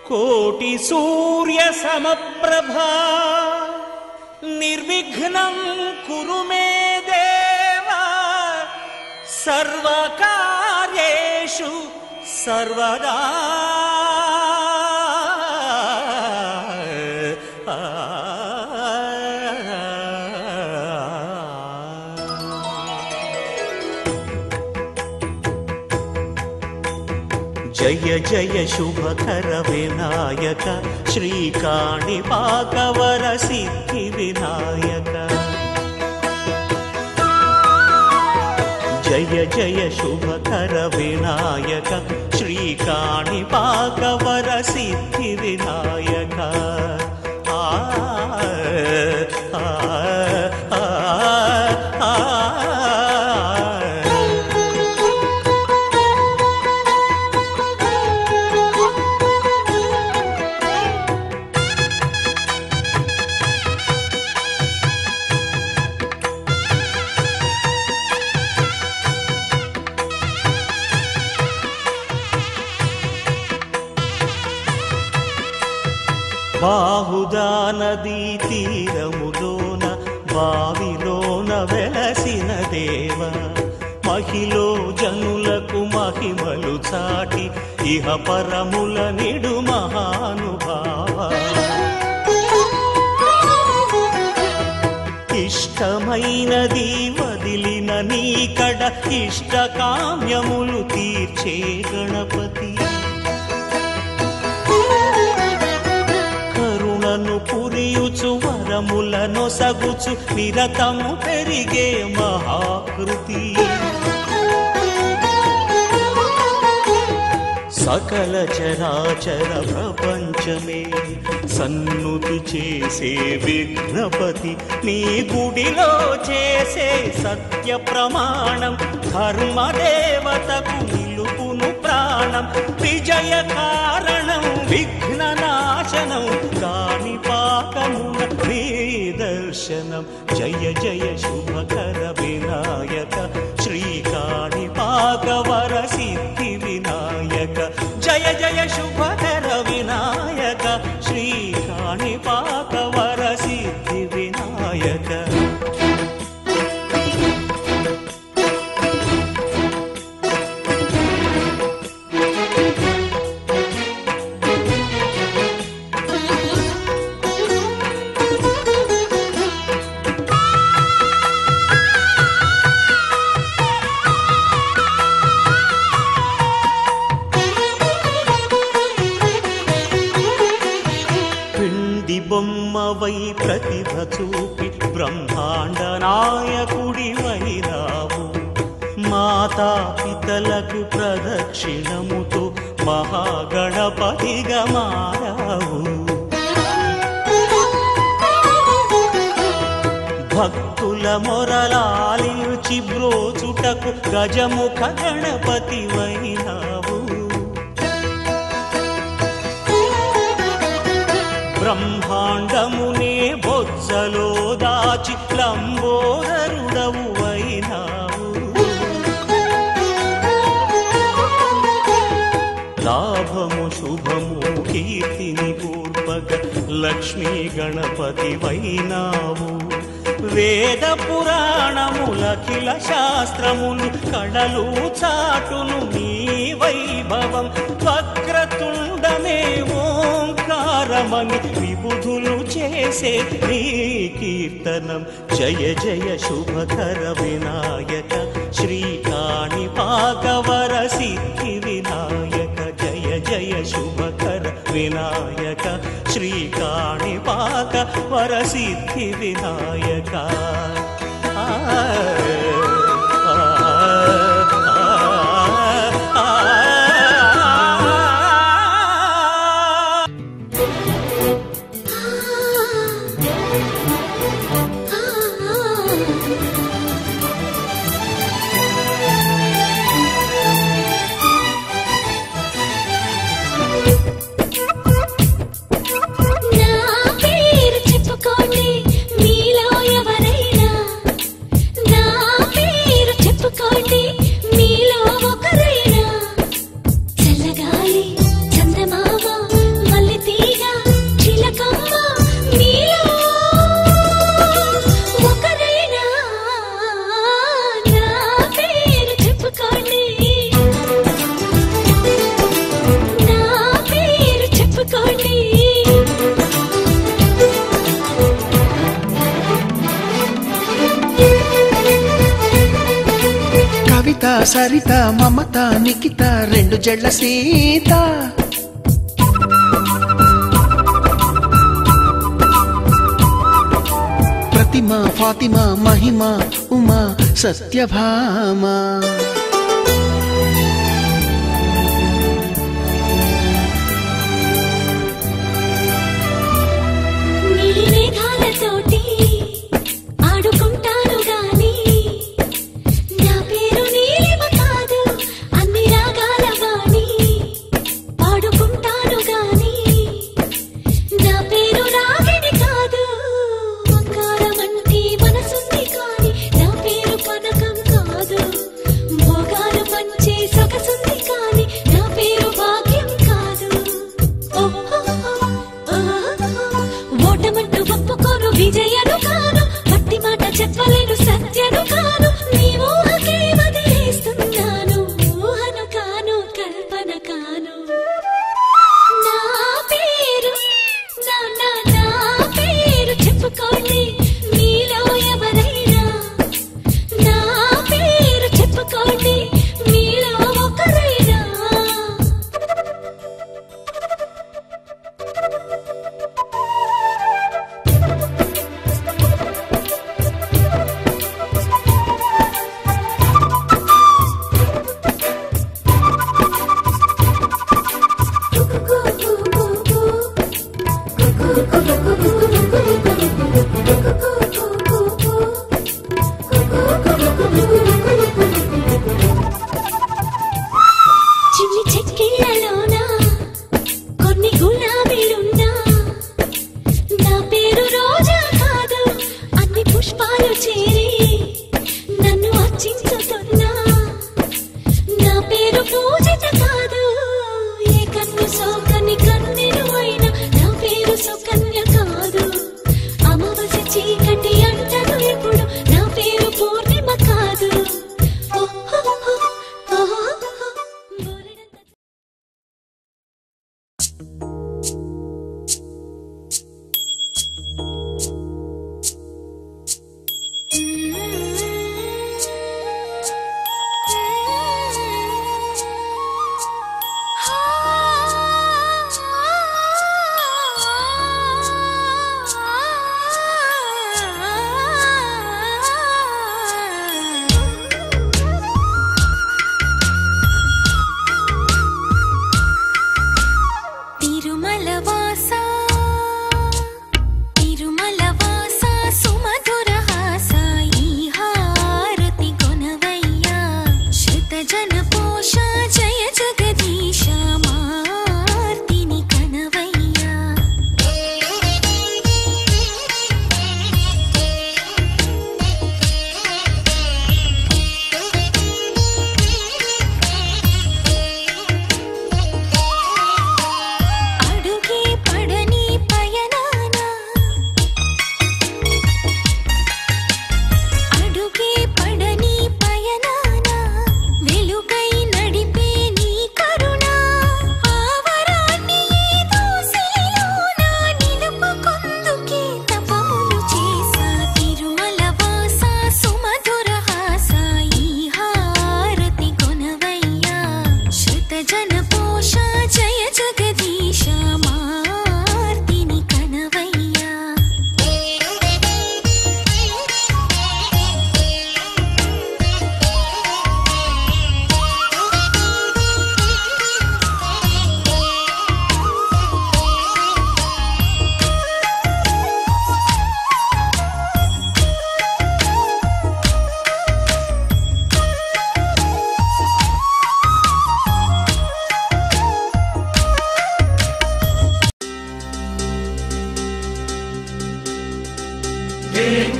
కోటి సూర్య సమప్రభా నిర్విఘ్నం కురు మే దేవా సర్వకార్యేషు సర్వదా. జయ జయ శుభకర వినాయక శ్రీకాణిపాకవర సిద్ధి వినాయక. జయ జయ శుభకర వినాయక శ్రీకాణిపాకవర సిద్ధి వినాయక. బాహుదా నదీ తీరములోన బావిలోన వెలసిన దేవ మహిలో జనులకు మహిమలు చాటి ఇహ పరముల నిడు మహానుభావ. ఇష్టమైనది వదిలిన నీకడ ఇష్ట కామ్యములు తీర్చే గణపతి. కరుణను పురియుచు వరములను సగుచు నిరతము పెరిగే మహాకృతి. సకల చరాచర ప్రపంచమే సన్నుతి చేసే విఘ్నపతి. నీ గుడిలో చేసే సత్య ప్రమాణం ధర్మదేవతకు నిలుపును ప్రాణం. విజయ కారణం విఘ్న నాశనం కాణిపాకమున నీ దర్శనం. జయ జయ శుభకర వినాయక శ్రీకాణిపాకవర సిద్ధి వినాయక. జయ జయ శుభకర వినాయక శ్రీకాణిపాకవర సిద్ధి వినాయక. బొమ్మవై ప్రతిభ చూపి బ్రహ్మాండ నాయకుడి వైరావు. మాతా పితలకు ప్రదక్షిణముతో మహాగణపతిగా మారావు. భక్తుల మొరలాలించి బ్రోచుటకు గజముఖ గణపతి వైనావు. బ్రహ్మాండమునే బొజ్జలో దాచి లంబోదరుడవు అయినావు. లాభము శుభము కీర్తిని కూర్పగ లక్ష్మీ గణపతి వైనావు. వేద పురాణములఖిల శాస్త్రములు కళలు చాటును నీ వైభవం. వక్రతుండమే ఓంకారమని విబుధులు చేసే నీ కీర్తనం. జయ జయ శుభకర వినాయక శ్రీకాణిపాకవర సిద్ధి వినాయక. జయ జయ శుభకర వినాయక శ్రీకాణిపాకవర సిద్ధి వినాయక. చెప్పుకోండి మీలో ఎవరైనా నా సరిత మమత నిఖిత రెండు జడ్ల సీత ప్రతిమ ఫాతిమా మహిమ ఉమా సత్యభామ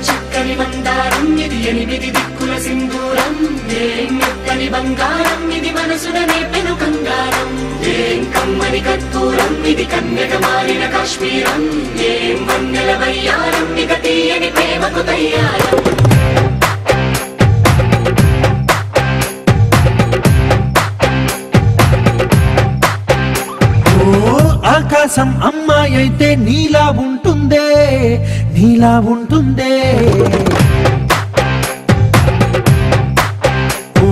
చక్కని మందారం ఇది ఎనిమిది దిక్కుల సింధూరం ఏం మెత్తని బంగారం ఇది మనసున నేపెను కంగారం ఏం కమ్మని కర్పూరం ఇది కన్యక మారిన కాశ్మీరం ఏం వన్నెల వయ్యారం ఇక తీయని ప్రేమకు తయ్యారం ఆకాశం అమ్మాయి అయితే నీలా ఉంటుందే నీలా ఉంటుందే ఓ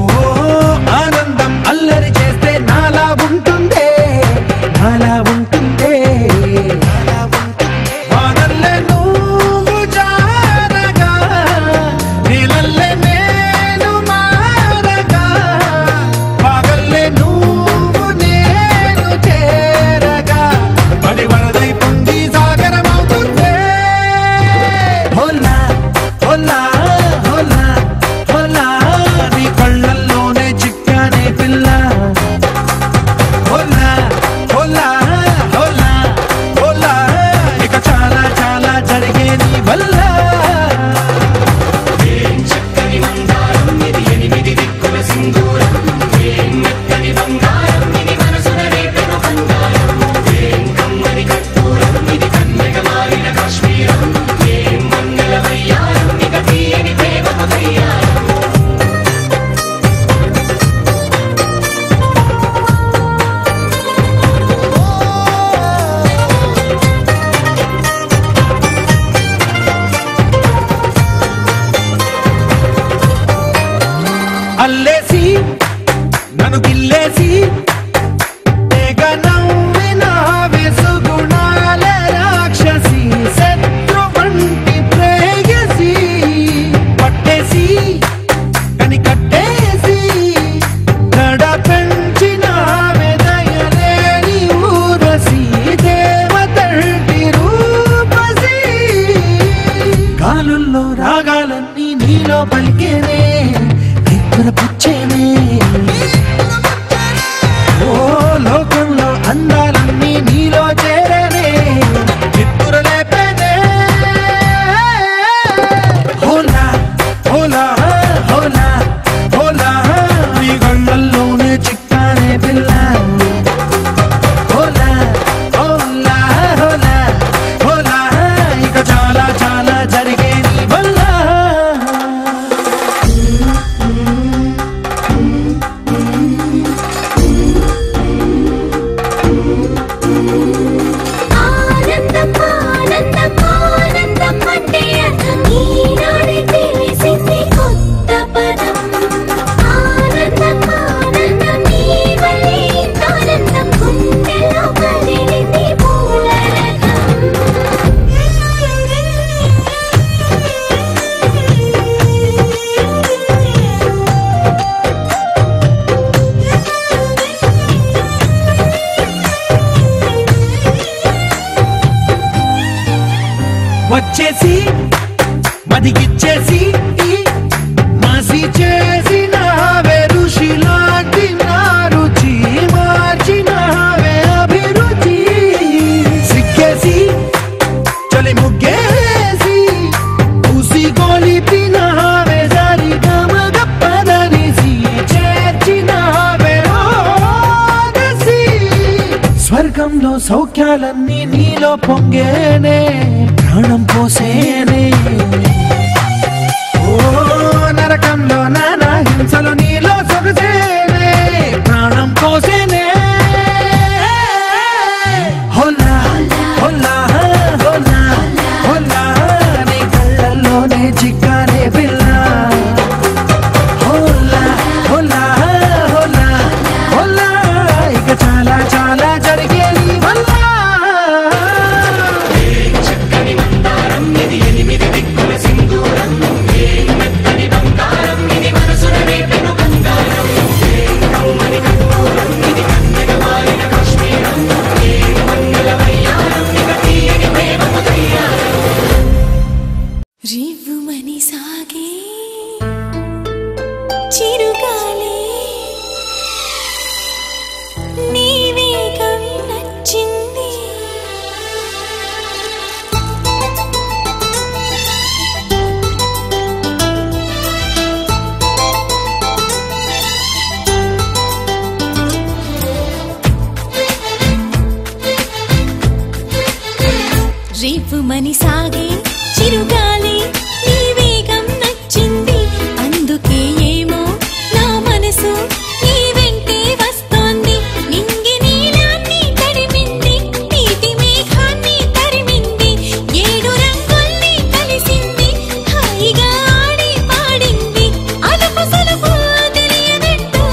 ఆనందం ఆనందం ఆనందం అంటే అర్థం ఈనాడే తెలిసింది కొత్త పదం. ఆనందం ఆనందం నీ వల్లే ఆనందం గుండెలో కదిలింది పూలరథం. వచ్చేసి మదిగిచ్చేసి మాసి చేసినావే ఋషిలాంటి నా రుచి మార్చినావే అభిరుచి. సిగ్గేసి చలి ముగ్గేసి పూసి గోలిపినావే సరి గమగప్పదనిసి చేర్చినావే రోదసి. స్వర్గంలో సౌఖ్యాలన్నీ నీలో పొంగేనే ప్రాణం పోసేనే. ఓ నరకంలో నానా హింసలు నీలో సొగసేనే ప్రాణం పోసేనే. హోలా హోలా హోలా హోలా నీ కళ్ళల్లోనే చిక్కానే పిల్ల. హోలా హోలా హోలా హోలా ఇక చాలా చాలా జరిగే నీ వల్ల. రివ్వుమని సాగే చిరుగాలి నీ వేగం నచ్చింది. రివ్వుమని సాగే చిరుగాలి నీ వేగం నచ్చింది. అందుకే ఏమో నా మనసు నీ వెంటే వస్తోంది. నింగి నీలాన్ని తడిమింది, నీటి మేఘాన్ని తరిమింది, ఏడు రంగుల్ని కలిసింది, హాయిగా ఆడి పాడింది. అలుపు సలుపు తెలియనట్టు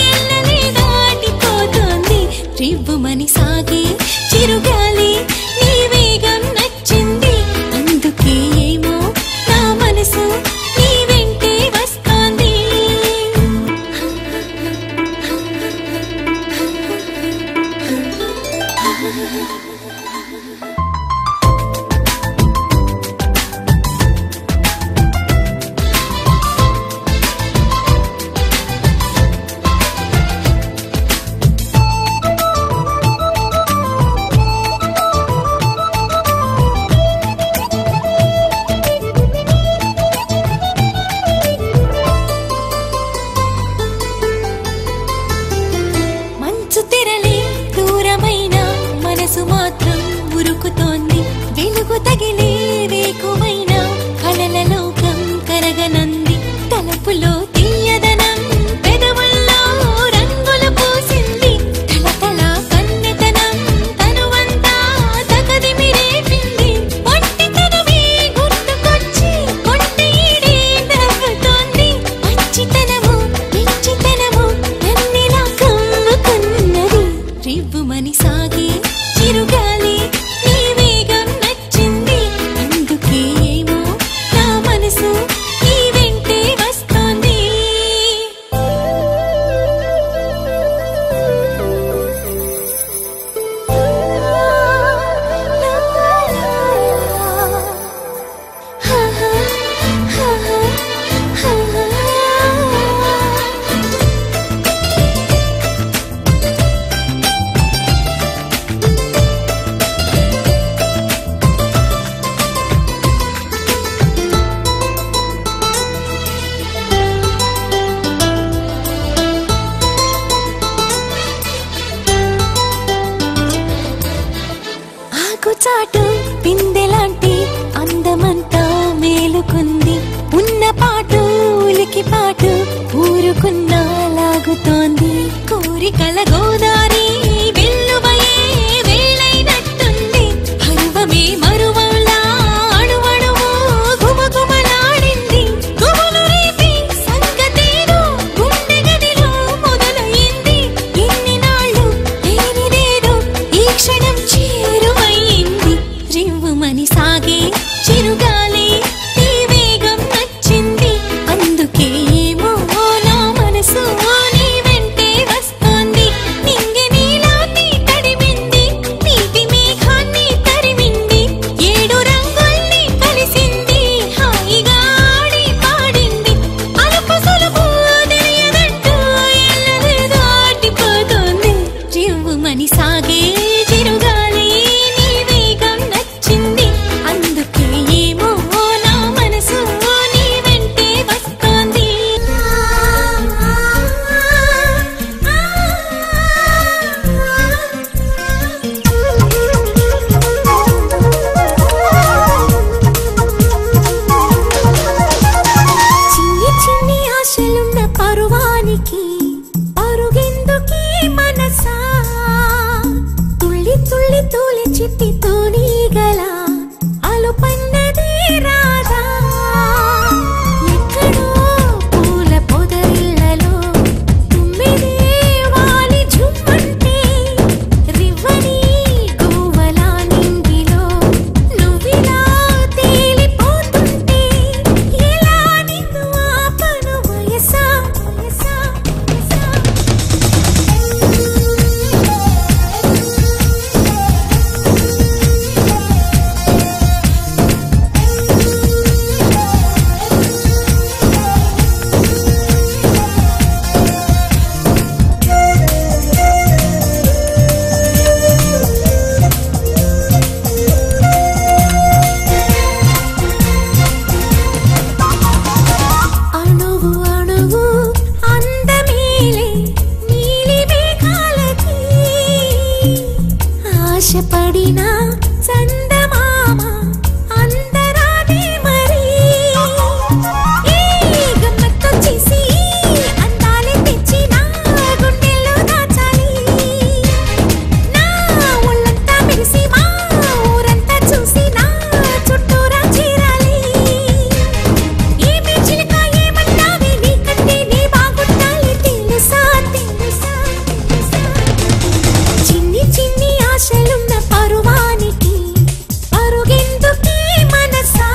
ఎల్లనే దాటిపోతోంది. రివ్వుమని సాగే చిరుగాలి నీ వేగం నచ్చింది. అందుకే ఏమో నా మనసు నీ వెంటే వస్తోంది. మంచు తెరలే దూరమైన మనసు మాత్రం ఉరుకుతోంది. వెలుగు తగిలే రేకువైన కలల లోకం కరగనంది. తలపులో తీయదనం పెదవుల్లో రంగులు పూసింది. తలతల కన్నెతనం తనువంతా తకదిమిరేపింది. ఒంటితనమే గుర్తుకొచ్చి కొంటె ఈడే నవ్వుతోంది. పచ్చితనము పిచ్చితనము నన్నిలా కమ్ముకున్నది. రివ్వుమని సాగే చిరుగాలి నీ వేగం నచ్చింది. అందుకే ఏమో నా మనసు నీ వెంటే వస్తోంది. ఆకుచాటు పిందెలాంటి అందమంతా మేలుకుంది. ఉన్న పాటు ఉలికి పాటు ఊరుకున్నా లాగుతోంది. కోరికల గోదారి వెల్లువయే వేళైనా చిట్టి తూనీగల అలుపన్నది రాధా ఎక్కడో పూల పొదరిళ్ళలో తుమ్మిదే వాలి ఝుమ్మంటే రివ్వని గువ్వలా నింగిలో నువ్విలా తేలిపోతుంటే ఎలా నిన్ను ఆపను వయసా వయసా వయసా అణువు అణువు అందమేలే నీలి మేఘాలకి ఆశపడిన చందమామ అందరాదే మరి ఈ గమ్మత్తు చేసి అందాలే తెచ్చి నా గుండెల్లో దాచాలి నా ఒళ్ళంతా మెరిసి మా ఊరంతా చూసి నా చుట్టూరా చేరాలి ఏమి చిలక ఏమన్నావే నీకంటే నీ బాగుండాలి తెలుసా తెలుసా తెలుసా చిన్ని చిన్ని ఆశలున్న పరువానికి పరుగెందుకే మనసా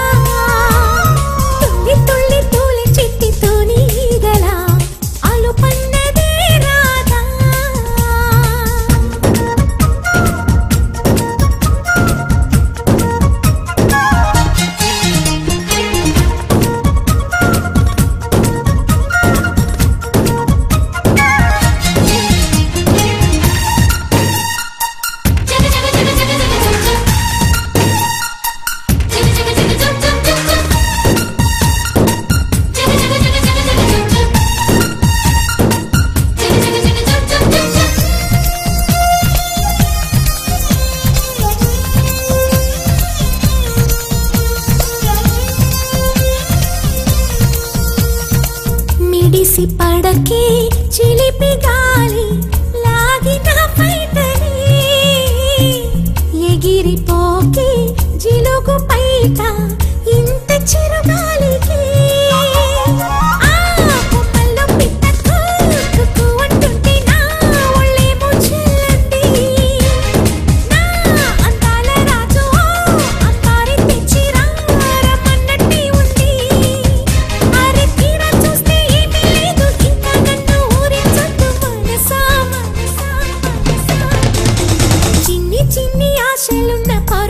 తుల్లి తుల్లి తూలి చిట్టి తూనీగల అలుపన్నదే రాధా మిడిసి పడకే చిలిపి గాలి లాగిన పైటని ఎగిరిపోకే జిలుగు పైట ఇంత చిరుగాలికి ఆ కొమ్మల్లో పిట్ట కుక్కు అంటుంటే నా ఒళ్ళేమో చెల్లంది నా అందాల రాజు అంబారి తెచ్చి రమ్మన్నట్టే ఉంది అరే తీరా చూస్తే ఏమీ లేదు ఇంకా నన్ను ఊరించొద్దు మనసా మనసా మనసా చిన్ని చిన్ని ఆశలున్న పరు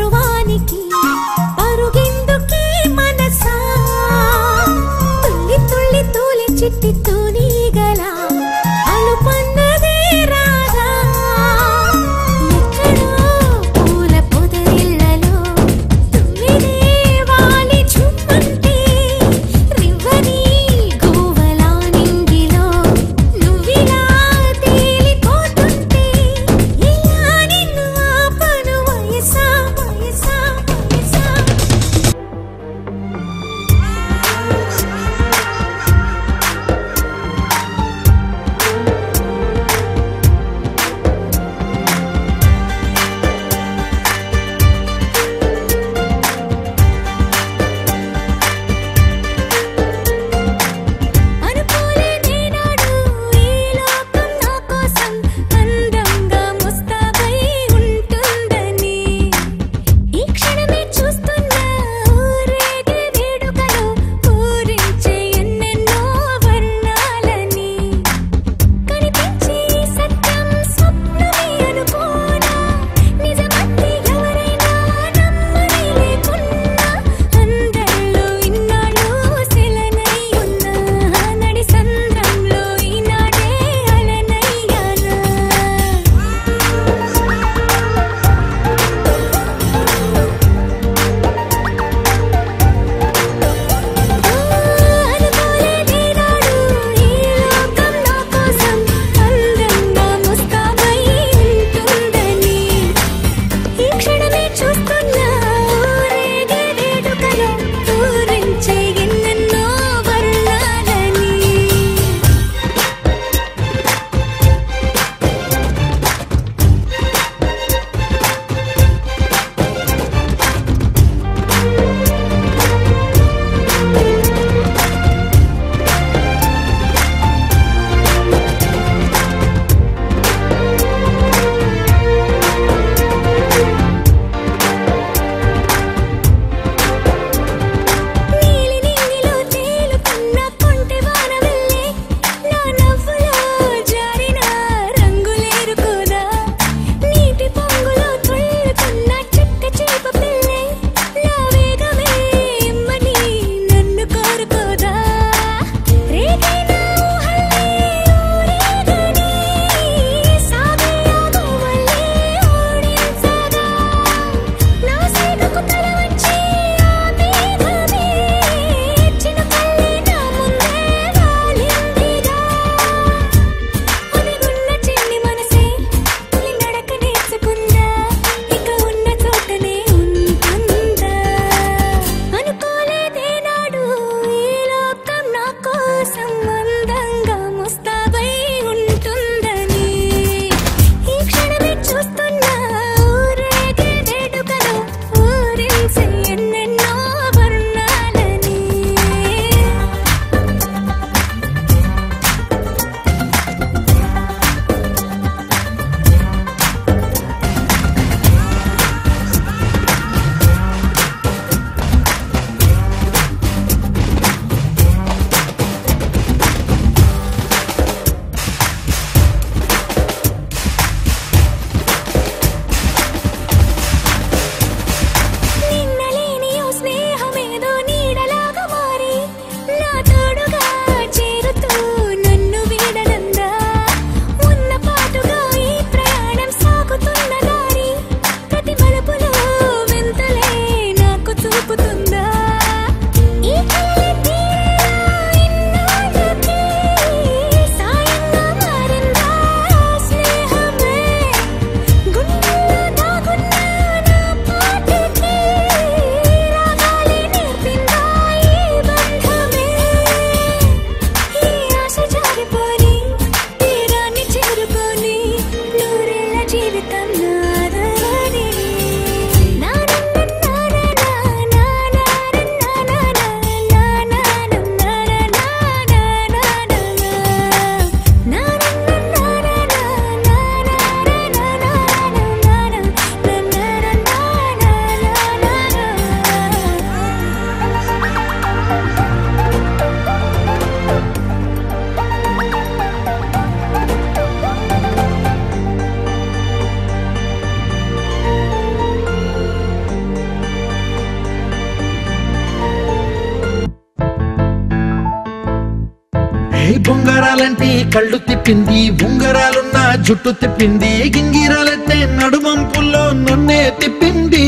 ఉంగరాలంటే కళ్ళు తిప్పింది, ఉంగరాలున్న జుట్టు తిప్పింది, గింగిరాలెత్తే నడుమంపుల్లో నన్నే తిప్పింది.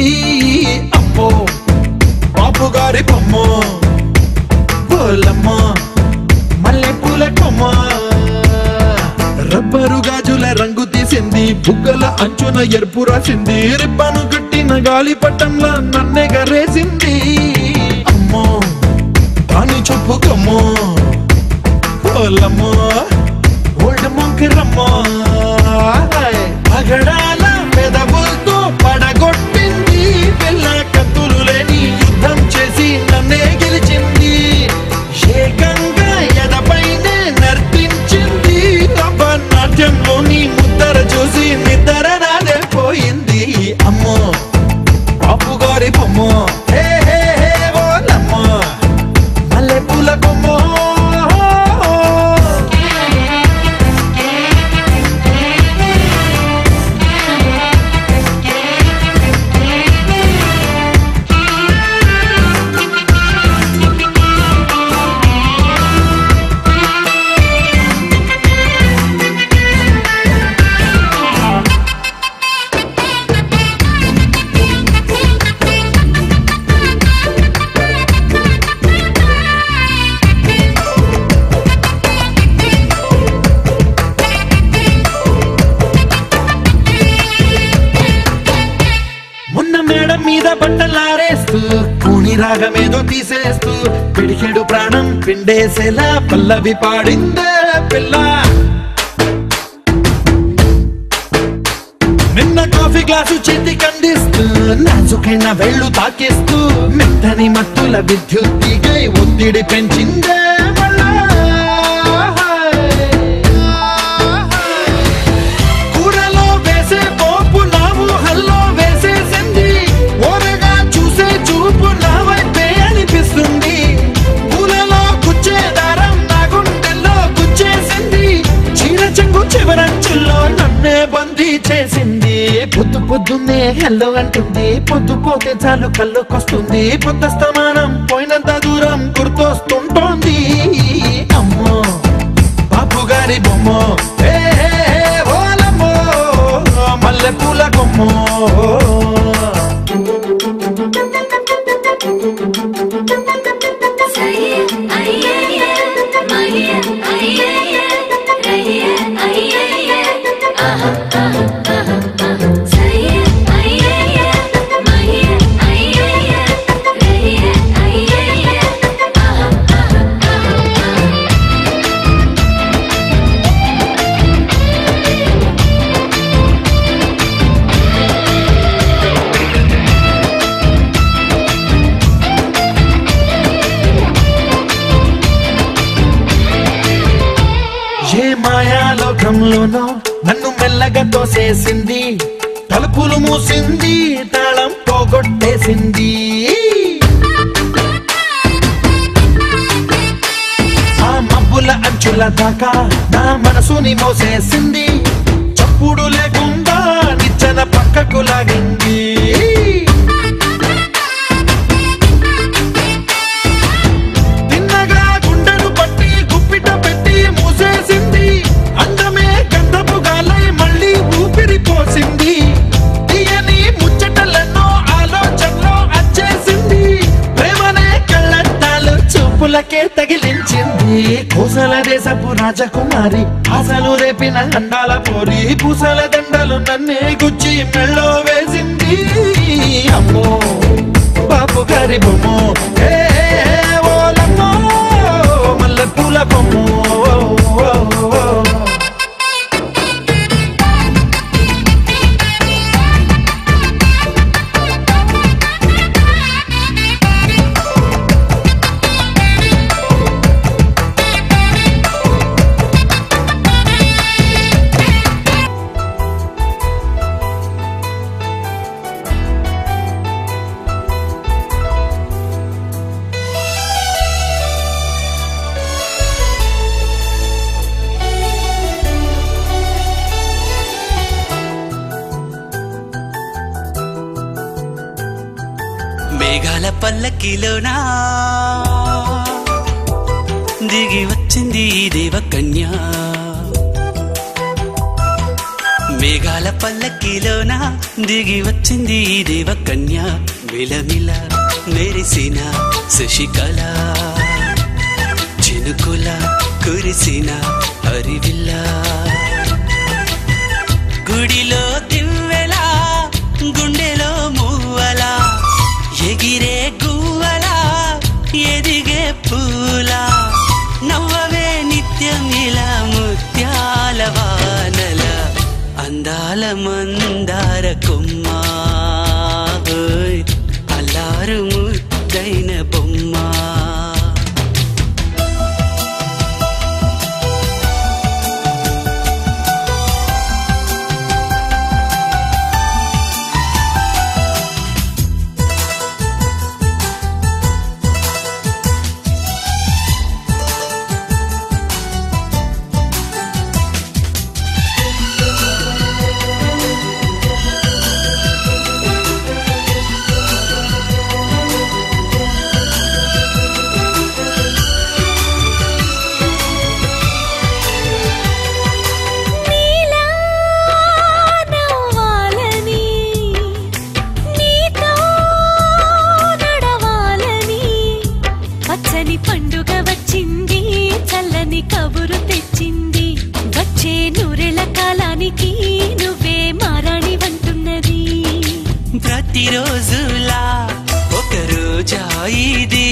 అమ్మో బాపు గారి బొమ్మ, పోలమ్మ మల్లె పూల కొమ్మ, రబ్బరు గాజుల రంగు తీసింది, బుగ్గల అంచున ఎరుపు రాసింది, రిబ్బను కట్టిన గాలి పట్టంలా నన్నే గరేసింది. అమ్మో దాని చెప్పుకమ్మో, పోలమ్మో ఓల్డ్ మొంకిరమ్మో, పగడాల పెదవులతో పడగొట్టింది, పిల్ల కత్తులు లేని యుద్ధం చేసి నన్నే గెలిచింది, ఏకంగా ఎదపైనే నర్తించింది, నాట్యంలోని ముద్దర చూసి నిద్ర నాదే పోయింది. అమ్మో బాపు గారి బొమ్మ, హే హే హే ఓలమ్మ మల్లె పూల కొమ్మ. మీద బట్టలారేస్తూ కూని రాగమేదో తీసేస్తూ పిడికెడు ప్రాణం పిండేసేలా పల్లవి పాడిందే పిల్ల. నిన్న కాఫీ గ్లాసు చేతి కందిస్తూ నాజుకైన వేళ్ళు తాకేస్తూ మెత్తని మత్తుల విద్యుత్ తీగై ఒత్తిడి పెంచిందే మళ్ళా. కూరలో వేసే పోపు నా ఊహల్లో వేసేసింది, ఓరగా చూసే చూపు నా వైపే అనిపిస్తుంది, పూలలో గుచ్చే దారం నా గుండెల్లో గుచ్చేసింది, చీర చెంగు చివరంచుల్లో నన్నే బందీ చేసింది. పొద్దు పొద్దున్నే హెల్లో అంటుంది, పొద్దు పోతే చాలు కళ్ళొకొస్తుంది, పొద్దస్తమానం పోయినంత దూరం గుర్తొస్తుంటోంది. అమ్మో బాపు గారి బొమ్మ, హే హే హే ఓలమ్మో మల్లె పూల కొమ్మ. ఏ మాయాలోకంలోనో నన్ను మెల్లగా తోసేసింది, తలుపులు మూసింది, తాళం పోగొట్టేసింది, ఆ మబ్బుల అంచుల దాకా నా మనసుని మోసేసింది, చప్పుడు లేకుండా నిచ్చెన పక్కకు లాగింది, తిన్నగా గుండెను పట్టి గుప్పిట పెట్టి మూసేసింది, అందమే గంధపు గాలై మళ్ళీ ఊపిరి పోసింది, తీయని ముచ్చటలెన్నో ఆలోచనలో అచ్చేసింది, ప్రేమనే కళ్ళద్దాలు చూపులకే తగిలించింది, కోసల దేశపు రాజకుమారి ఆశలు రేపిన అండాల పోరి, పూసల దండలు నన్నే గుచ్చి మెళ్ళో వేసింది. అమ్మో బాపు గారి బొమ్మ, హే ఓలమ్మో మల్లె పూల కొమ్మ. మేఘాల పల్లకిలోనా దిగి వచ్చింది ఈ దేవకన్య మేఘాల పల్లకిలోన దిగి వచ్చింది ఈ దేవకన్య మిలమిల మెరిసిన శశికళ చినుకుల కురిసిన హరివిల్ల గుడిలో దివ్వెలా గుండెలో మువ్వలా ఎగిరే గువ్వలా ఎదిగే పూలా నవ్వవే నిత్యం ఇలా ముత్యాల వానల అందాల మందార కొమ్మ అల్లారు ముద్దైన బొమ్మ ప్రతిరోజులా ఒక రోజా ఇది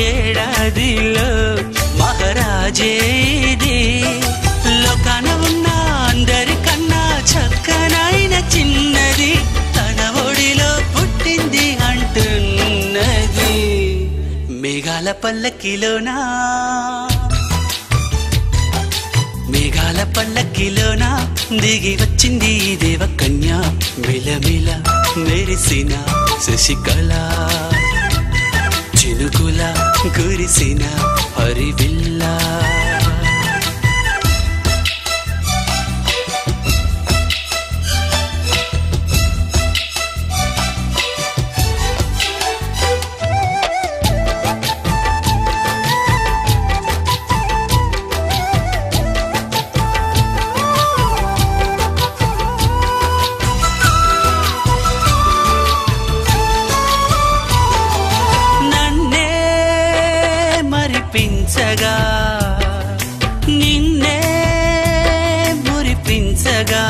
ఏడాదిలో మహారాజే ఇది లోకాన ఉన్న అందరికన్నా చక్కనైన చిన్నది తన ఒడిలో పుట్టింది అంటున్నది మేఘాల పల్లకిలోనా మేఘాల పల్లకిలోన దిగి వచ్చింది ఈ దేవకన్య మిలమిల మెరిసిన శశికళ చినుకుల కురిసిన హరివిల్ల నిన్నే మురిపించగా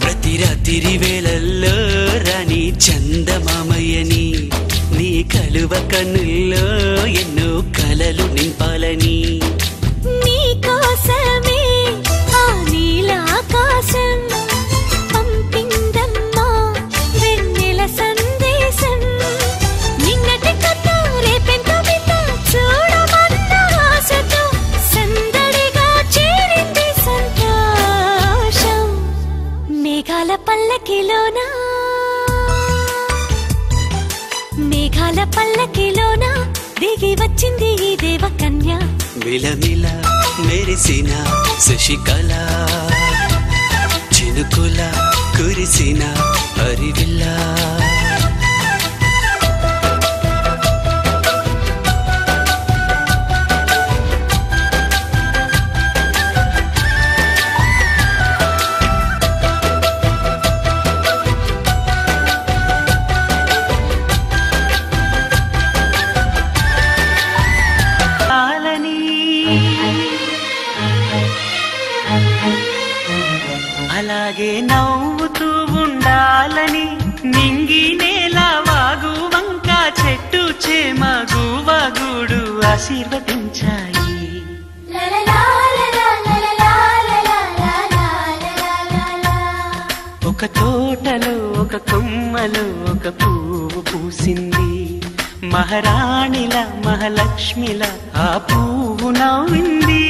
ప్రతి రాత్రి వేళల్లో రాణి చందమామయ్యని నీ కలువ కన్నుల్లో ఎన్నో కలలు నింపాలని నీ కోసమే ఆ నీలాకాశం పంపిందమ్మా వెన్నెల సందేశం నిన్నటి కథ రేపెంత వింత చూడమన్న ఆశతో సందడిగా చేరింది సంతోషం మేఘాల పల్లకిలోనా మేఘాల పల్లకిలోనా దిగి వచ్చింది ఈ దేవకన్య మిలమిల మెరిసిన శశికళ చినుకుల కురిసిన హరివిల్ల అలాగే నవ్వుతూ ఉండాలని నింగి నేల వాగు వంక చెట్టు చేమ గువగూడు ఆశీర్వదించాయి ఒక తోటలో ఒక కొమ్మలో ఒక పువ్వు పూసింది మహారాణిల మహాలక్ష్మిల ఆ పువ్వు నవ్వింది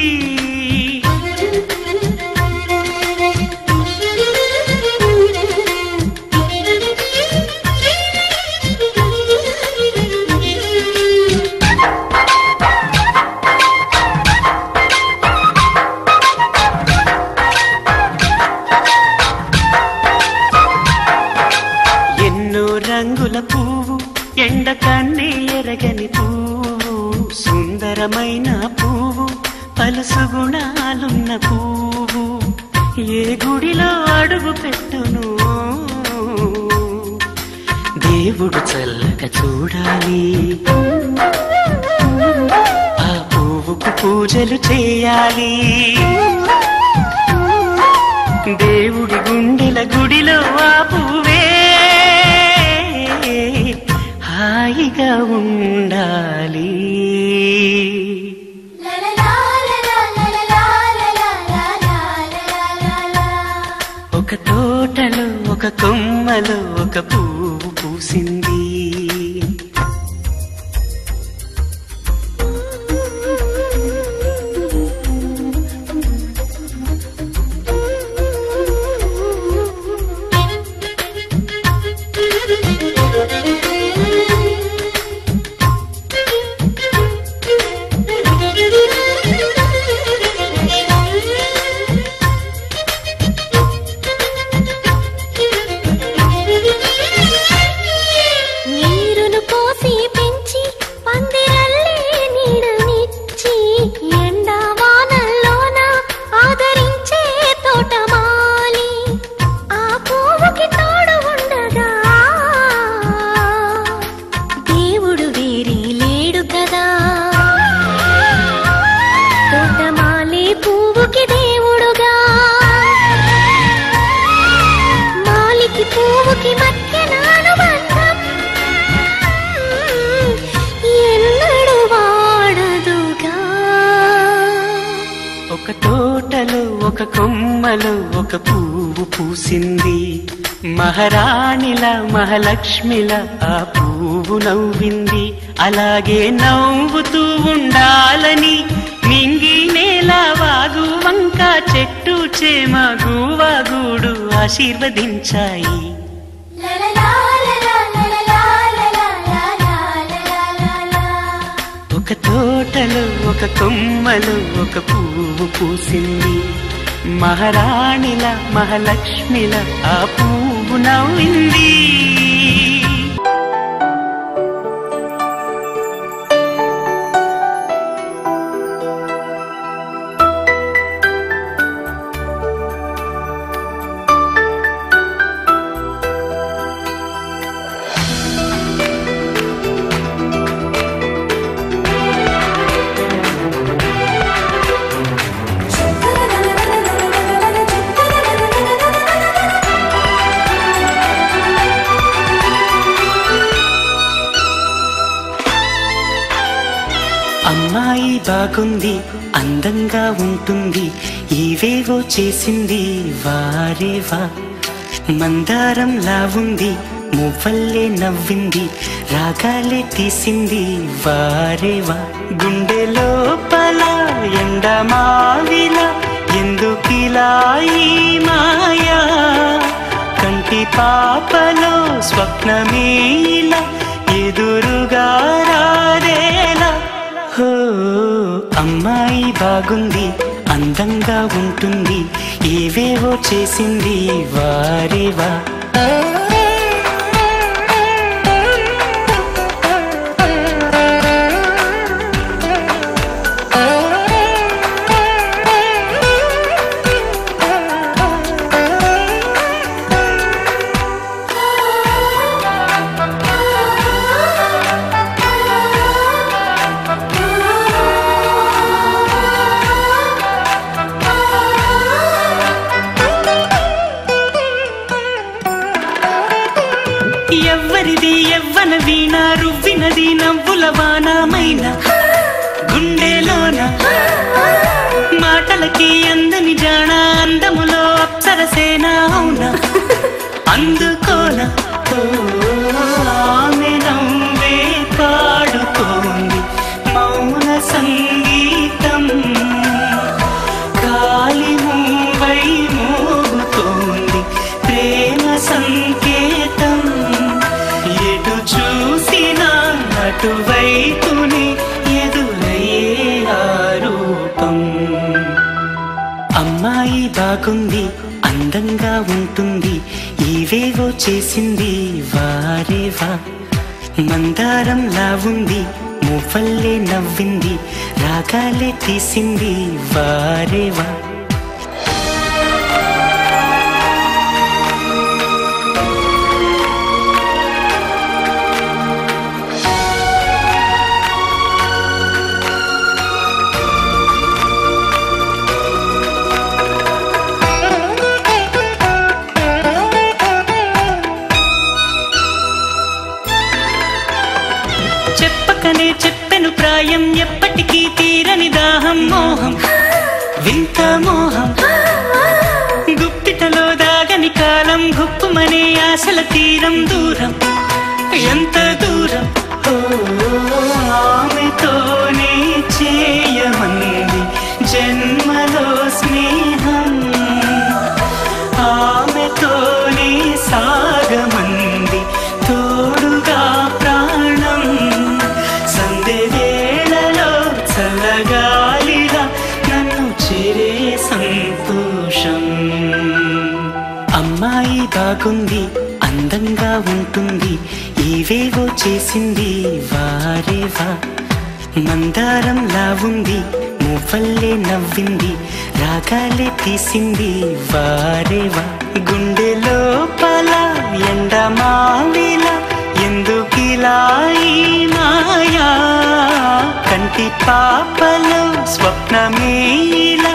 రంగుల పువ్వు ఎండ కన్నే ఎరగని పువ్వు సుందరమైన పువ్వు, పలుసు గుణాలున్న పువ్వు, ఏ గుడిలో అడుగు పెట్టును దేవుడు చల్లగా చూడాలి. ఆ పువ్వుకు పూజలు చేయాలి. దేవుడి గుండెల గుడిలో ఆ పువ్వే హాయిగా ఉండాలి. ఒక తోటలో ఒక కొమ్మలో ఒక పువ్వు పూసింది. ఒక తోటలో ఒక కొమ్మలో ఒక పువ్వు పూసింది. మహారాణిల మహాలక్ష్మిల ఆ పువ్వు నవ్వింది. అలాగే నవ్వుతూ ఉండాలని నింగి నేల వాగు వంక చెట్టు చేమ గువాగూడు ఆశీర్వదించాయి. ఒక తోటలో ఒక కొమ్మలో ఒక పువ్వు పూసింది. మహారాణిల మహాలక్ష్మిల ఆ పువ్వు నవ్వింది. అమ్మాయి బాగుంది, అందంగా ఉంటుంది, ఇవేవో చేసింది వారేవా. మందారంలా ఉంది, మువ్వల్లే నవ్వింది, రాగాలే తీసింది వారేవా. గుండె లోపల ఎండమావిలా ఎందుకిలా ఈ మాయా. కంటి పాపలో స్వప్నమేలా ఎదురుగా రారేలా. హో అమ్మాయి బాగుంది, అందంగా ఉంటుంది, ఏవేవో చేసింది వారేవా. ఎవ్వరిది ఎవ్వన వీణ రువ్వినది నవ్వుల వానమైన గుండెలోన. మాటలకి అందని జాణ అందములో అప్సరసేన అవునా అందుకోన. ఆమె నవ్వే పాడుతోంది మౌన సంగీతం. కాలి మూవై మోగుతోంది ప్రేమ సంకేతం. ఎటు చూసినా అటువైపునే ఎదురయ్యే ఆరూపం. అమ్మాయి బాగుంది, అందంగా ఉంటుంది, ఇవేవో చేసింది వారేవా. మందారంలా ఉంది, మువ్వల్లే నవ్వింది రాగాలే తీసింది వారేవా. చెప్పెను ప్రాయం ఎప్పటికీ తీరని దాహం మోహం వింత మోహం గుప్పిటలో దాగని కాలం గుప్పుమనే ఆశల తీరం దూరం ఎంత దూరం. ఆమెతోనే చేయమంది జన్మలో స్నేహం ఆమెతోనే సాగమంది తోడుగా ప్రాణం. సందేవేళలో చల్లగాలిలా నన్ను చేరే సంతోషం. అమ్మాయి బాగుంది అందంగా ఉంటుంది ఏవేవో చేసింది వారేవా. మందారంలా ఉంది మువ్వల్లే నవ్వింది రాగాలే తీసింది వారేవా. గుండె లోపల ఎండమావిలా ఎందుకిలా ఈ మాయా కంటి పాపలో స్వప్నమేలా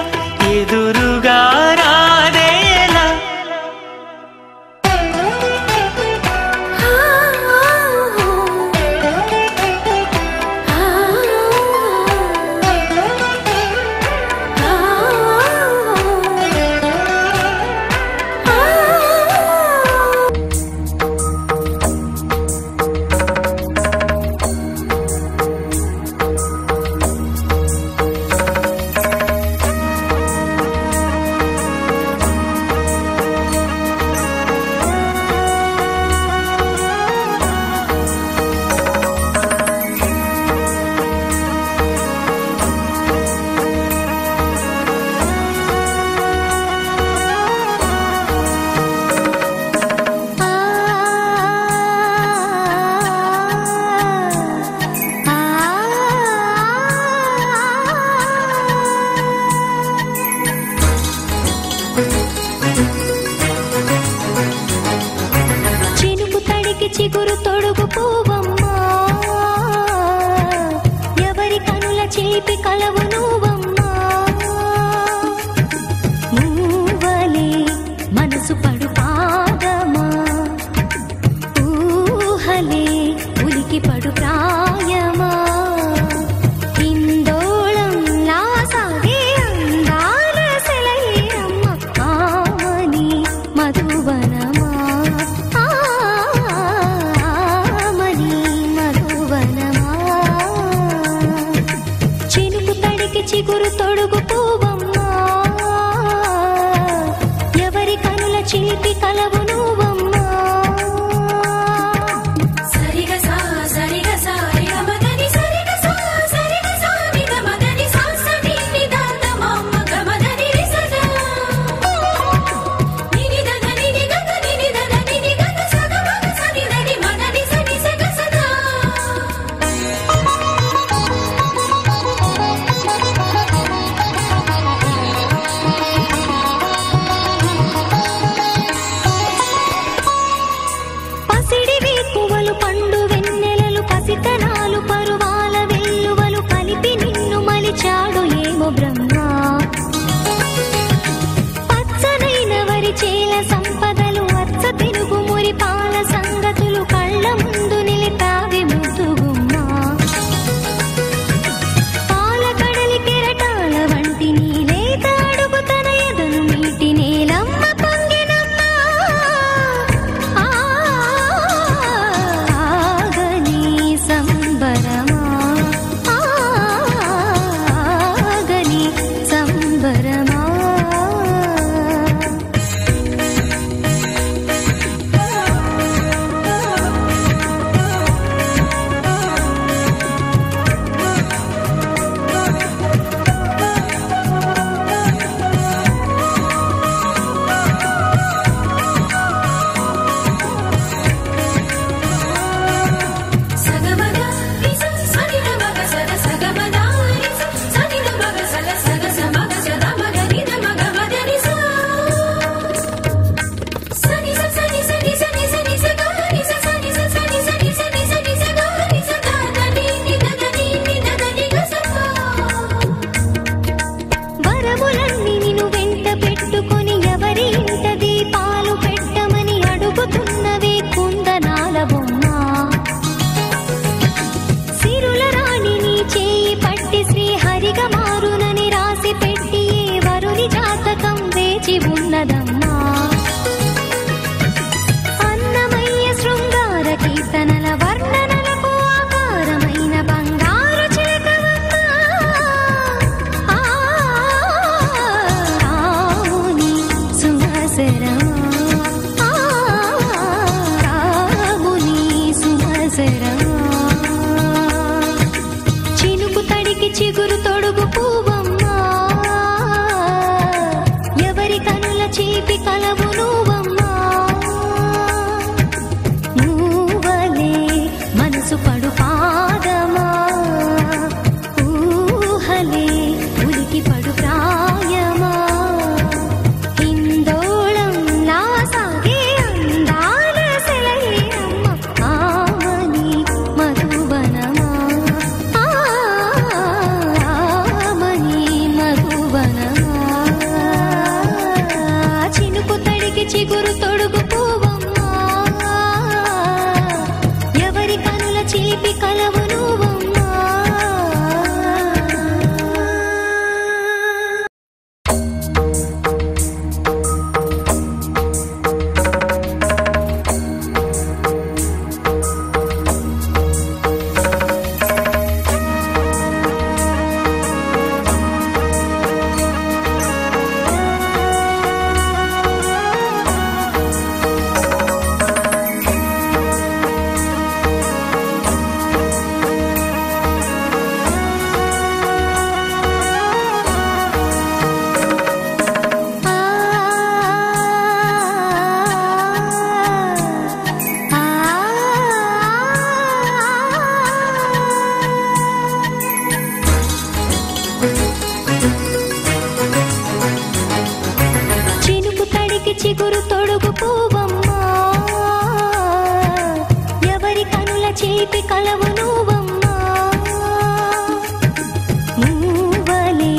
ఎదురుగా రాదేలా. చిగురు తొడుగు పూవమ్మా ఎవరి కనుల చేపి కలవు నువ్వమ్మా. మూవలే మనసు పడు పాదమా ఊహలే ఉలికి పడు ప్రాయమా. ఇందోళం లాసాగే అందాల సెలయేరమ్మ ఆమని మధువనమా చిగురు తొడుగు పూవమ్మా ఎవరి కనుల చిలిపి కలవు నువ్వమ్మా. సరిగ సా సరిగ సా మదని సరిగ సా సరిగ సా నిద మదని సా సని నిదాత మమ్మ గమదని రిసదా నిని దన నిని గత నిని దన నిని గత సగ మగ సని దని మదని సని సగ సదా. పండు వెన్నెలలు పసితనాలు పరువాల వెల్లువలు కలిపి నిన్ను మలిచాడు ఏమో బ్రహ్మ. పచ్చనైన వరి చేల సంపదలు అచ్చ తిరుగు మురి పాల సంగతులు కళ్ళ ముందు నిలిపావి ముద్దుగుమ్మా. పాల కడలి కెరటాల వంటి నీలేత అడుగు తన ఎదను మీటి నేలమ్మ పొంగినమ్మా. అవసరమా చినుకు తడికి చిగురు తొడుగు పువ్వమ్మా ఎవరి కనుల చీపి కలవు నువ్వమ్మా నువ్వలే మనసు పడు పాదమా ఊహలే ఉలికి పడు ప్రాయమా హిందోళంలా సాగే అందాల సెలయేరమ్మ ఆమని మధువనమా ఆమని మధువనమా చినుకు తడికి చిగురు తొడుగు పువ్వమ్మా ఎవరి కనుల చీపి కలవు నువ్వమ్మా చినుకు తడికి చిగురు తొడుగు పువ్వమ్మా ఎవరి కనుల చీపి కలవు నువ్వమ్మా నువ్వలే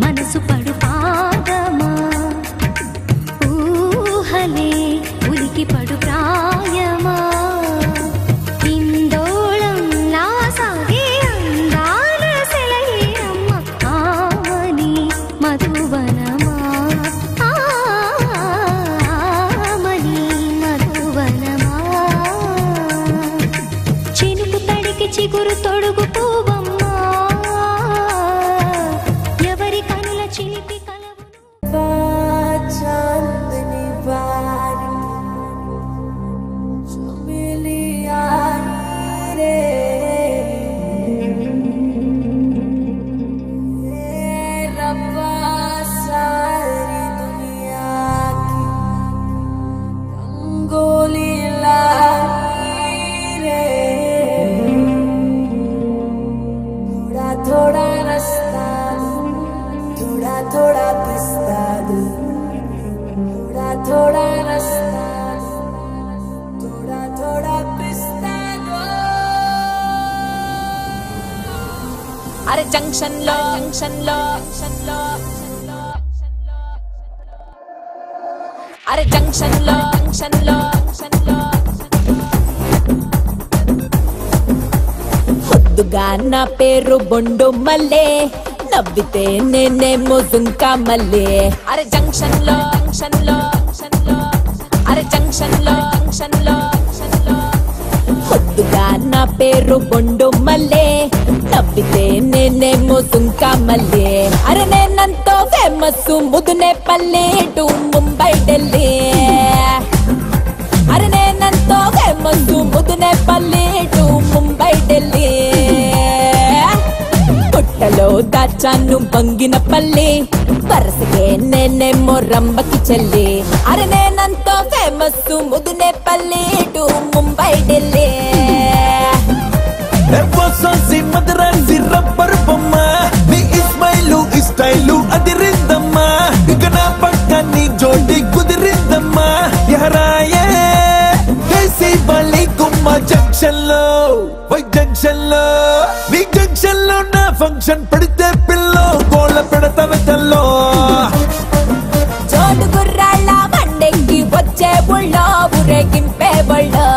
మనసు పడు పాదమా ఊహలే ఉలికి పడు ప్రాయమా హిందోళంలా సాగే అందాల సెలయేరమ్మ ఆమని మధువనమా ఆమని మధువనమా చినుకు తడికి చిగురు తొడుగు పువ్వమ్మా ఎవరి కనుల చిలిపి కలవు चांदनी बार जो मिली आई रे रब्बा सारी दुनिया की रंगोली लाई रे थोड़ा थोड़ा रास्ता थोड़ा थोड़ा पिस्ता दो थोड़ा थोड़ा रास्ता थोड़ा थोड़ा पिस्ता दो अरे जंक्शन लो अरे जंक्शन लो ముద్దుగా నా పేరు బొండు మల్లే నవ్వితే నేనేమో జుంకా మల్లే అరే జంక్షన్ లో అరే జంక్షన్ లో ముద్దుగా నా పేరు బొండు మల్లే నవ్వితే నేనేమో జుంకా మల్లే అరే నేనంతో ఫేమస్ ముదునే పల్లె టు ముంబై ఢిల్లీ అరే నేనంతో ఫేమస్ ముదునే పల్లె టు ముంబై ఢిల్లీ పుట్టలో దాచాను బంగిన పల్లి వరసకే నేనేమో రంబకి చెల్లి అరే నేనంతో ఫేమస్ ముదునే పల్లి టు ముంబై ఢిల్లీ ఎవ్వసోసి మదరాసి రబ్బర్ బొమ్మ నీ ఇస్మైలు ఇస్టైలు అదిరిందమ్మా ఇక నా పక్క నీ జోడి కుదిరిందమ్మా యహరాయే దేశీ బలి కుమ్మ జంక్షన్ లో వై జంక్షన్ లో నీ జంక్షన్ లో నా ఫంక్షన్ పడితే పిల్లో గోళ్ళ పెడతావే తల్లో జోడు గుర్రాళ్ళ బండెక్కి వచ్చే బుళ్ళో ఊరేగింపే బుళ్ళో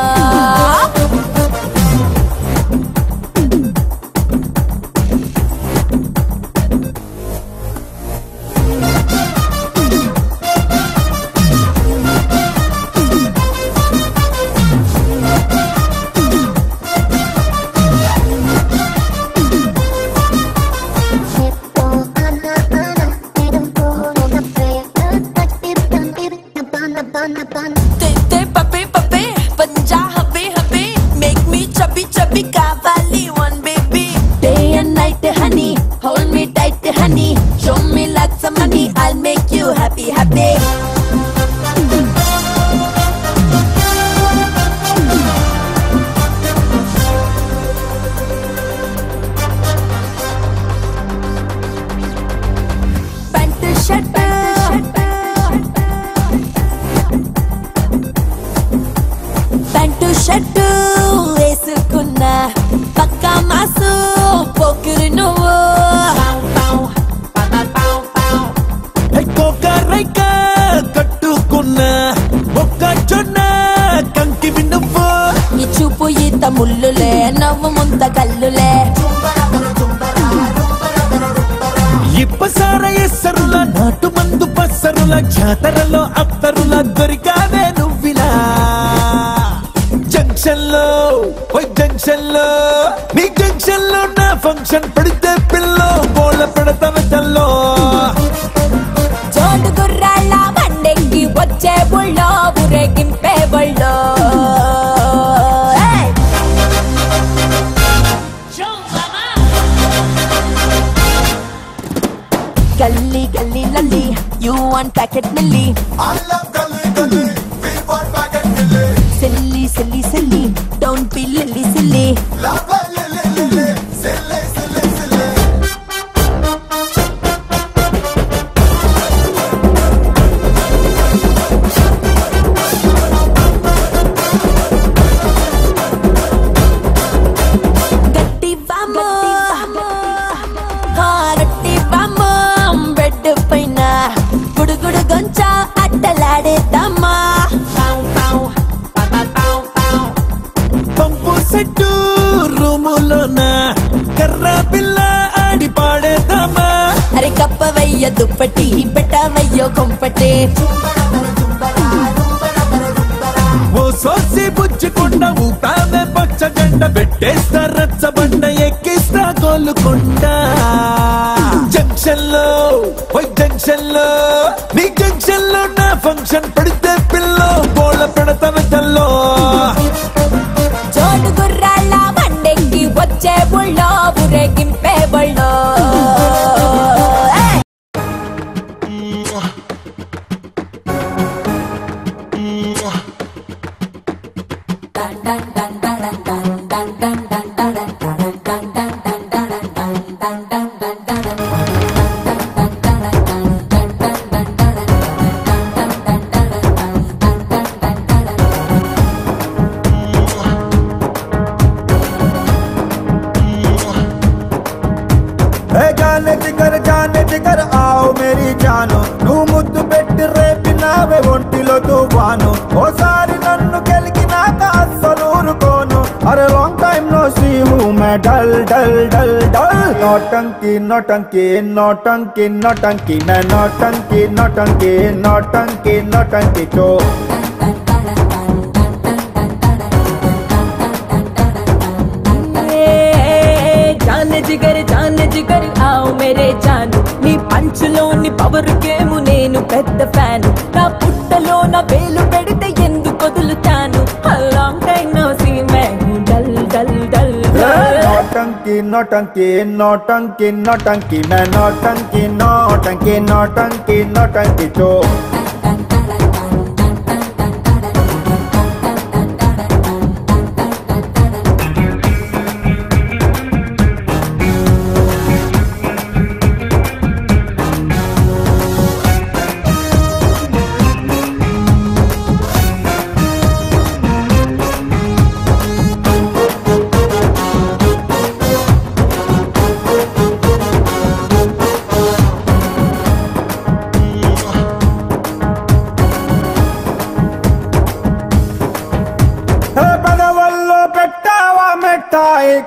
chubby chubby kavali one baby. Day and night honey, hold me tight honey. Show me lots of money, I'll make you happy happy. Pant shirt వేసుకున్నా పక్కా మాసు పోకిరి నువ్వు. కొకరైక కట్టుకున్నా ఒక్క జొన్న కంకివి నువ్వు. ఈ చూపు ఈత ముల్లులే నవ్వు ముంత కల్లులే. ఇప్పసార ఎస్సరుల నాటు మందు పసరుల జాతరలో అత్తరుల దొరికావే నువ్విలా. జంక్షన్ లో జంక్షన్ లో నీ జంక్షన్ లో నా ఫంక్షన్ పడితే పిల్లో బోళ్ళ పెడతాను తల్లో. జోడు గుర్రాళ్ళ బండెక్కి వచ్చే బుళ్ళో ఊరేగింపే బళ్ళో. గల్లీ గల్లీ Lalli you want packet milli. I love gully gully, we want packet milli. Silly silly silly, don't be lily silly. Love lily lily, silly silly silly. గట్టి వాము గట్టి వాము బెడ్ పైన గుడుగుడు గొంచ అట్టలాడేద్దామా. పంపు సెట్టు రూములోన కర్ర పిల్ల ఆడి పాడేద్దామా. అరే కప్పవయ్య దుప్పటి పెట్టవయ్యో కొంపటి. ఓ సోసి బుచ్చుకుండ ఊపామే పచ్చ జెండ పెట్టేస్తా రచ్చబండ ఎక్కిస్తా గోలుకొండ. జంక్షన్ లో జంక్షన్ లో నీ జంక్షన్ లో నా ఫంక్షన్ పడితే పిల్లో బోళ్ళ పెడతాను తల్లో. జోడు గుర్రాళ్ళ బండెక్కి వచ్చే బుళ్ళో ఊరేగింపే బళ్ళో. जाने जिगर आओ मेरी जानो నువ్వు ముద్దు పెట్టి రేపినావే ఒంటిలో తుఫాను. ఓసారి నన్ను గెలికినాక అస్సలు ఊరుకోను. అరే లాంగ్ టైమ్ నో సీ హూ మే డల్ డల్ డల్ డల్. నోటంకి నోటంకి నోటంకి నోటంకి మే నోటంకి నోటంకి నోటంకి నోటంకి చో. జాన్ జిగర్ ఆవు మేరే జాను. నీ పంచులోని పవర్ గేము నేను పెద్ద ఫ్యాన్. నా పుట్టలో నా వేలు పెడితే ఎందుకు వదులుతాను. లాంగ్ టైం నో సీ మే డల్ డల్ డల్. నోటంకి నోటంకి నోటంకి నోటంకి మే నోటంకి నోటంకి నోటంకి నోటంకి చో.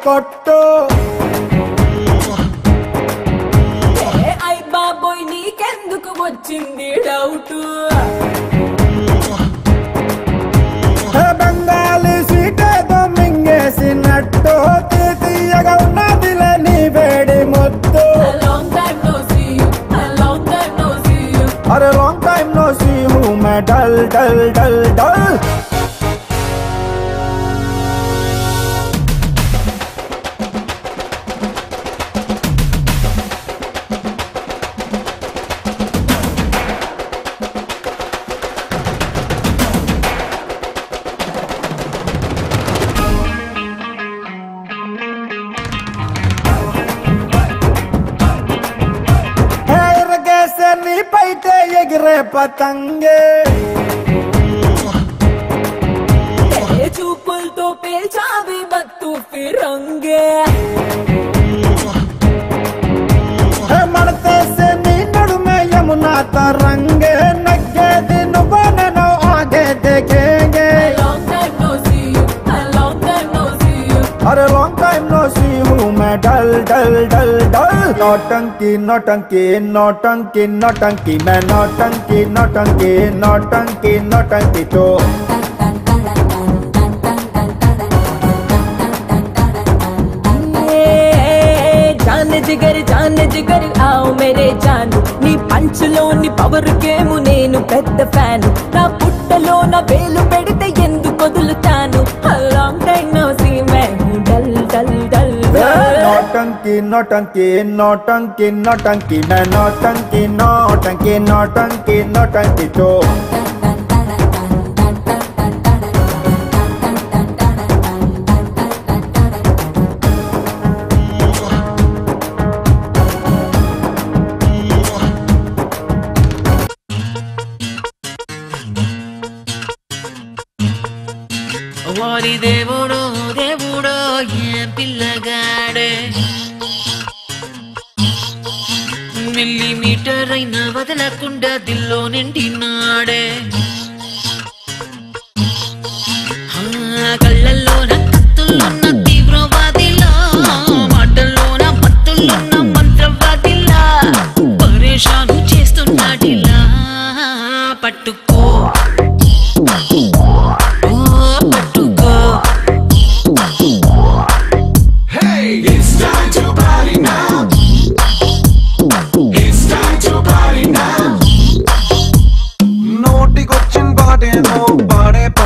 కొట్టు ఐ బాబోయ్ నీకెందుకు వచ్చింది డౌట్. బెంగాలీ సీటేదో మింగేసినట్టు తీయగా ఉన్నదిలే నీ వేడి ముద్దు. అరే లాంగ్ టైమ్ నో సీ హూ మే డల్ డల్ డల్ డల్. పతంగే చూపులతో పేల్చావి మత్తు ఫిరంగే మడతేసే నీ నడుమే యమునా తరంగే నగ్గేది నువ్వు నేను ఆగే దేఖేంగే अरे लॉन्ग टाइम नो सी हूँ मैं डल डल डल डल नौटंकी नौटंकी नौटंकी नौटंकी मैं नौटंकी नौटंकी नौटंकी नौटंकी तो जान जिगर आओ मेरे जानू नी పంచులోని పవర్ గేము నేను పెద్ద ఫ్యాను నా పుట్టలో నా వేలు పెడితే ఎందుకు వదులుతాను లాంగ్ టైం నో సీ మే డల్ డల్ డల్ नौटंकी नौटंकी नौटंकी नौटंकी मैं नौटंकी नौटंकी नौटंकी नौटंकी तो వారి దేవుడో దేవుడో ఏ పిల్లగాడే మిల్లీమీటర్ అయినా వదలకుండా దిల్లో నిండినాడే కళ్ళల్లోన కత్తుల్లోన తీవ్రవాదిలా మాటల్లోన మత్తుల్లోన మంత్రవాదిలా పరేషాను చేస్తున్నాడిలా పట్టుకో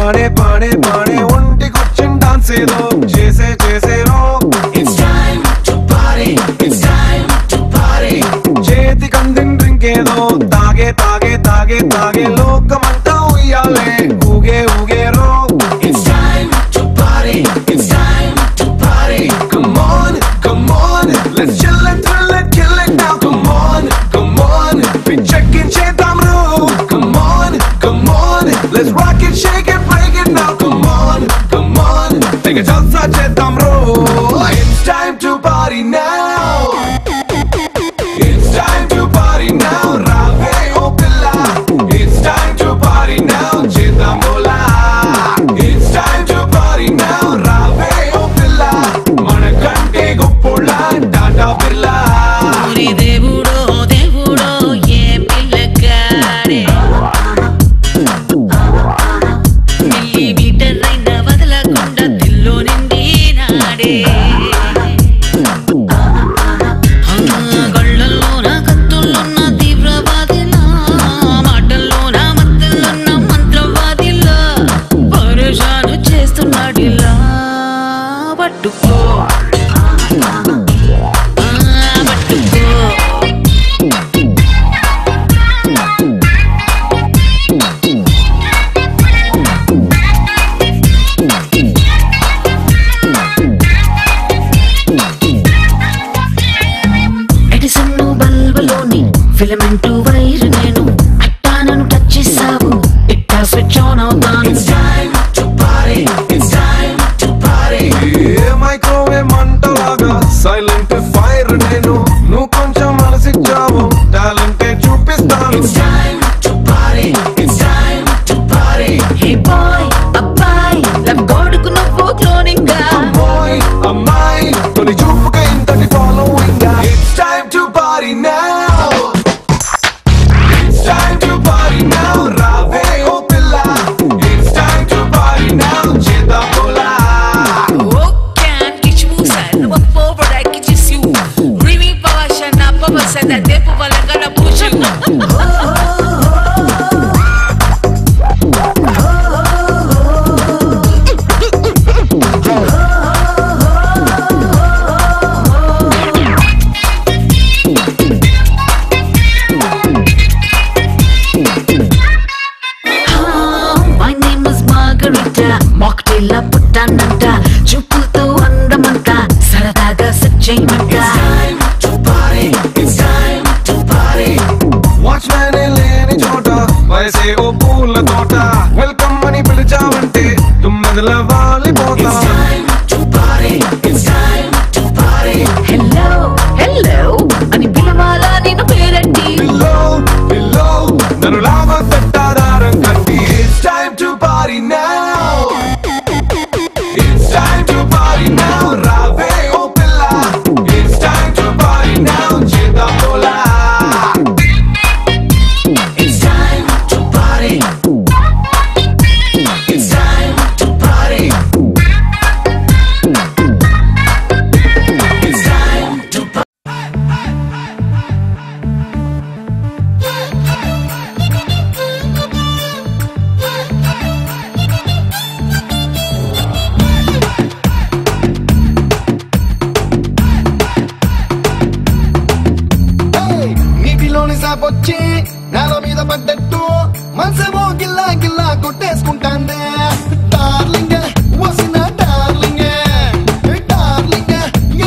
పాడే పాడే పాడే ఒంటికొచ్చిన డాన్స్ ఏదో చేసే చేసే రో It's time to party It's time to party చేతి కందిన డ్రింక్ ఏదో తాగే తాగే తాగే తాగే లోకమంతా ఉయ్యాలే ఊగే ఊగే రో It's time to party It's time to party Come on come on Let's chill and thrill and kill it now Come on come on పిచ్చెక్కించేద్దాం చేద్దాం రో Come on come on Let's rock it shake it now, come on, take a jalsa cheddam ro. It's time to party now. It's time to party now, Rave oh pilla. It's time to party now, cheddam bola. It's time to party now, Rave oh pilla. Manakante goppola, Tata Birla. Ori devudo devudo ye pillagare. Millimetre అయినా వదలకుండా దిల్లో నిండినాడే గళ్ళల్లోన కత్తుల్లోన తీవ్రవాదిలా మాటల్లోన మత్తుల్లోన మంత్రవాదిలా పరేషాను చేస్తున్నాడిలా పట్టుకో filament wire నేను అట్టా నన్ను touch చేసావు ఇట్టా switch on అవుతాను It's time to party. It's time to party. Microwave మంటలాగా సైలెంట్ ఫైర్ నేను నువ్వు కొంచెం మనసిచ్చావు టాలెంట్ చూపిస్తాను It's time to party. It's time to party. Hey bye అబ్బాయ్ లవ్ గోడుకు నువ్వు క్లోనింగ్ అమ్మాయి అమ్మాయి తొలి చూపుగా ఇంతటి following It's time to party now. It's time to party now, Rave oh pilla. It's time to party now, cheddam bola. Oh can't get you sad no forward I can just you Rimi pawasha na pawasa da depo wala gonna push you మాక్టైల్లా పుట్టానంట చూపులతో అందమంట సరదాగా set చేయమంట Watchman లేని చోట వయసే ఓ పూల తోట welcome అని పిలిచావంటే తుమ్మెదల వాలిపోతా hello hello అని పిలవాలా నేను పేరండి పిల్లో పిల్లో నన్ను లాభ పెట్టాదారం కట్టి It's time to party now It's time to party now రావే ఓ పిల్ల It's time to party now చేద్దాం పోలా It's time to party. It's time to party. It's time to party. నీటిలోని సాపొచ్చి నేల మీద పడ్డట్టు మనసేమో గిల్లా గిల్లా కొట్టేసుకుంటాందే డార్లింగ్ వసిన డార్లింగ్ డార్లింగ్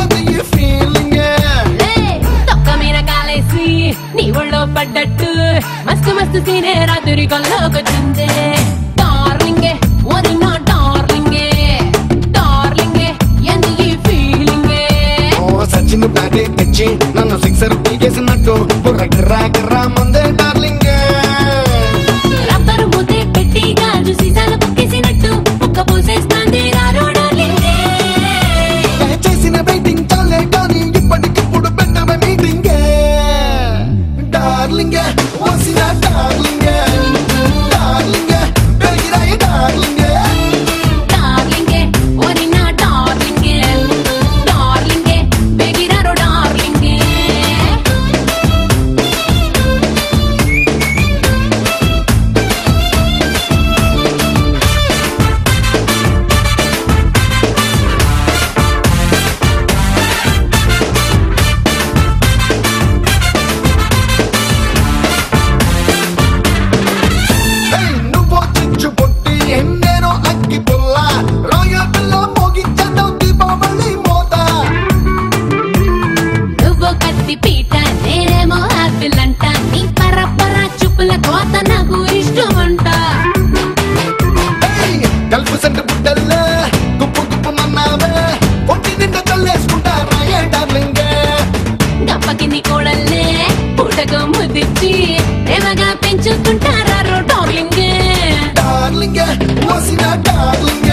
ఎంత ఈ ఫీలింగ్ తొక్క మీద కాలేసి నీ ఒళ్ళో పడ్డట్టు మస్తు మస్తు సీనే రాత్రి కల్లోకొచ్చింది డార్లింగే వరి నా డార్లింగే డార్లింగే ఎంత ఈ ఫీలింగే ఓ సచిన్ బ్యాటే తెచ్చి నన్ను సిక్సర్ పీకేసినట్టు బుర్ర గిర్రా గిర్రా మందే డార్లింగ్ రబ్బరు ముద్దే పెట్టి గాజు సీసాలు పక్కేసినట్టు ఒక్క పూసేస్తాంది రారో డార్లింగే చేసిన వెయిటింగ్ చాలే కానీ ఇప్పటికిప్పుడు పెట్టమే మీటింగ్ డార్లింగ్ వసిన డార్లింగ్ డార్లింగ్ బెగిరాయి డార్లింగ్ డార్లింగే వరి నా డార్లింగే డార్లింగే బెగిరారో డార్లింగే నువ్వు చిచ్చు పొట్టి ఎన్నేనో అగ్గి పుల్ల రాయల్లో మోగించడం దీపావళి మోత నువ్వు కత్తి పీట నేనేమో ఆపిల్ అంట నీ పరపర చూపుల కోత నాకు ఇష్టమంట గల్ఫ్ సెంటర్ బుట్టల్లే గుప్పు గుప్పు మన్నావే పొట్టి నిండా చల్లేసుకుంటా రాయే డార్లింగ్ గప్పకి నీ కోడల్లే పూటకు ముద్దిచ్చి ప్రేమగా పెంచుకుంటారో డార్లింగ్ డార్లింగ్ వసిన డార్లింగ్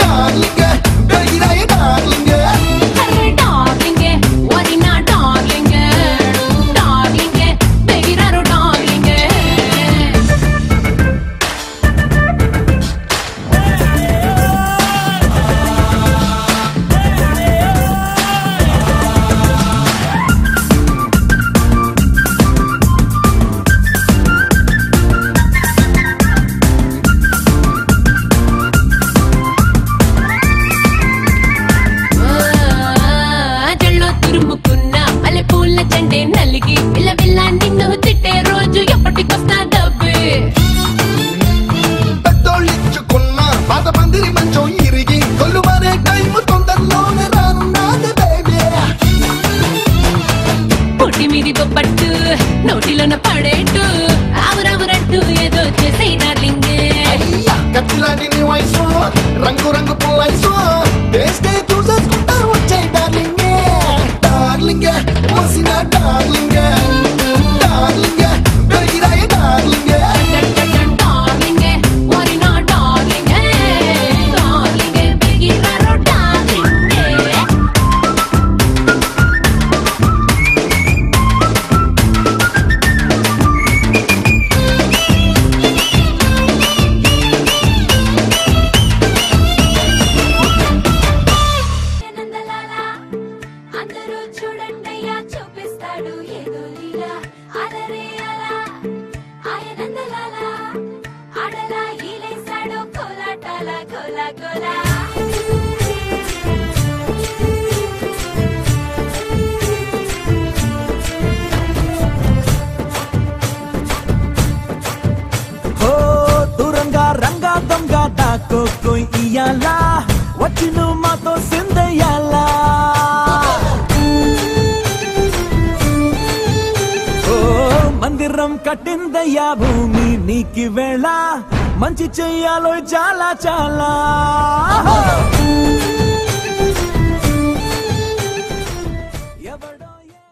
డార్లింగ్ బెగిరాయి డార్లింగ్ డార్లింగే వరి నా డార్లింగ్ డార్లింగే బెగిరారో డార్లింగ్ జల్లో తురుముకున్న మల్లె పూల చెండే నలిగి పిల్ల పిల్ల నిన్ను తిట్టే రోజు ఎప్పటికొస్తా డబ్బు పెద్దోళ్ళిచ్చుకున్న పాత పందిరి మంచం ఇరిగి కొల్లు మారే టైం తొందరలోనే రానున్నది బేబీ పొట్టి మీది పట్టు నోటిలోన పడేట్టు ఆవురావురంటూ ఏదో చేసే డార్లింగ్ కత్తిలాంటి నీ వయసు రంగు రంగు పుల్లైసు టేస్టే చూసేసుకుంటా వచ్చే డార్లింగ్ డార్లింగ్ వసిన డార్లింగ్ డార్లింగ్ బెగిరాయి డార్లింగ్ డార్లింగే వరి నా డార్లింగే డార్లింగే బెగిరారో డార్లింగే అందరూ చూడండయ్యా చూపిస్తాడు ఏదో లీలా అలరే అలా ఆయనందలాలా ఆడలా ఈలేశాడు కోలాటాల కోలా కోలా ఓ దూరంగా రంగా దొంగ దాకో కోయి ఇయ్యాలా వచ్చి నువ్వు మాతో సిందయ్యాలా ఓ మందిరం కట్టిందయ్యా భూమి నీకి వేళ మంచి చెయ్యాలో చాలా చాలా